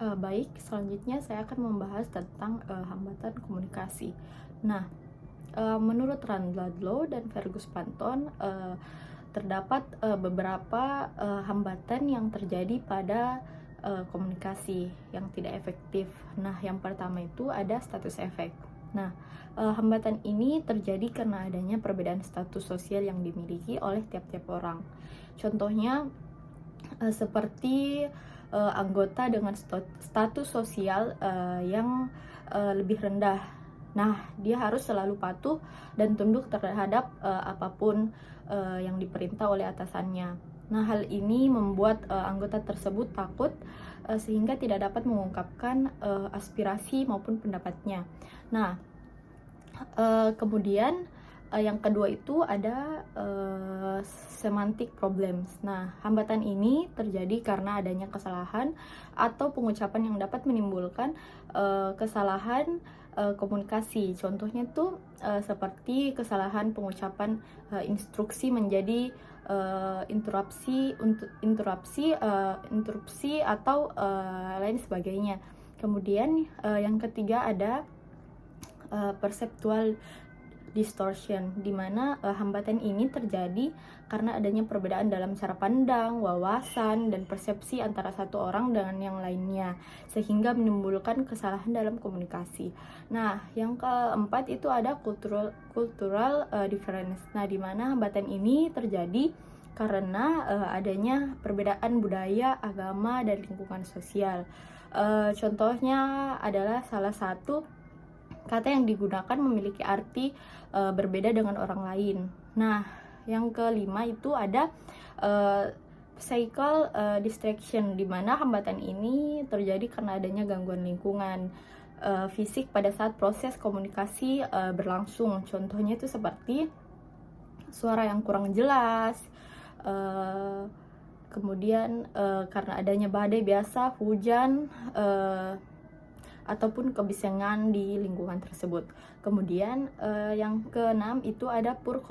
Baik, selanjutnya saya akan membahas tentang hambatan komunikasi. Nah, menurut Rand Ladlow dan Fergus Panton, terdapat beberapa hambatan yang terjadi pada komunikasi yang tidak efektif. Nah, yang pertama itu ada status efek. Nah, hambatan ini terjadi karena adanya perbedaan status sosial yang dimiliki oleh tiap-tiap orang. Contohnya, seperti anggota dengan status sosial yang lebih rendah. Nah, dia harus selalu patuh dan tunduk terhadap apapun yang diperintah oleh atasannya. Nah, hal ini membuat anggota tersebut takut sehingga tidak dapat mengungkapkan aspirasi maupun pendapatnya. Nah, kemudian yang kedua itu ada semantic problems. Nah, hambatan ini terjadi karena adanya kesalahan atau pengucapan yang dapat menimbulkan kesalahan komunikasi. Contohnya itu seperti kesalahan pengucapan instruksi menjadi interupsi atau lain sebagainya. Kemudian yang ketiga ada perceptual distortion, di mana hambatan ini terjadi karena adanya perbedaan dalam cara pandang, wawasan, dan persepsi antara satu orang dengan yang lainnya, sehingga menimbulkan kesalahan dalam komunikasi. Nah, yang keempat itu ada cultural difference. Nah, di mana hambatan ini terjadi karena adanya perbedaan budaya, agama, dan lingkungan sosial. Contohnya adalah salah satu kata yang digunakan memiliki arti berbeda dengan orang lain. Nah, yang kelima itu ada psychical distraction, di mana hambatan ini terjadi karena adanya gangguan lingkungan fisik pada saat proses komunikasi berlangsung. Contohnya itu seperti suara yang kurang jelas, kemudian karena adanya badai biasa, hujan, ataupun kebisingan di lingkungan tersebut. Kemudian yang keenam itu ada poor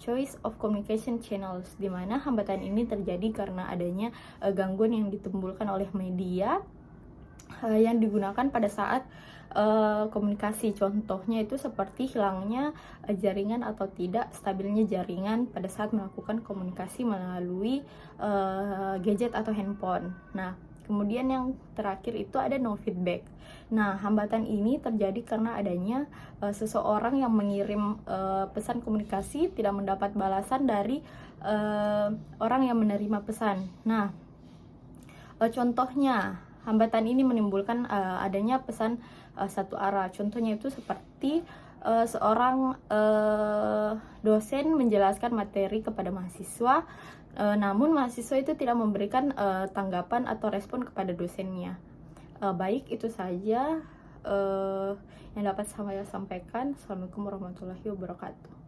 choice of communication channels, di mana hambatan ini terjadi karena adanya gangguan yang ditimbulkan oleh media yang digunakan pada saat komunikasi. Contohnya itu seperti hilangnya jaringan atau tidak stabilnya jaringan pada saat melakukan komunikasi melalui gadget atau handphone. Nah, kemudian yang terakhir itu ada no feedback. Nah, hambatan ini terjadi karena adanya seseorang yang mengirim pesan komunikasi tidak mendapat balasan dari orang yang menerima pesan. Nah, contohnya hambatan ini menimbulkan adanya pesan satu arah. Contohnya itu seperti seorang dosen menjelaskan materi kepada mahasiswa, namun mahasiswa itu tidak memberikan tanggapan atau respon kepada dosennya. Baik, itu saja yang dapat saya sampaikan. Assalamualaikum warahmatullahi wabarakatuh.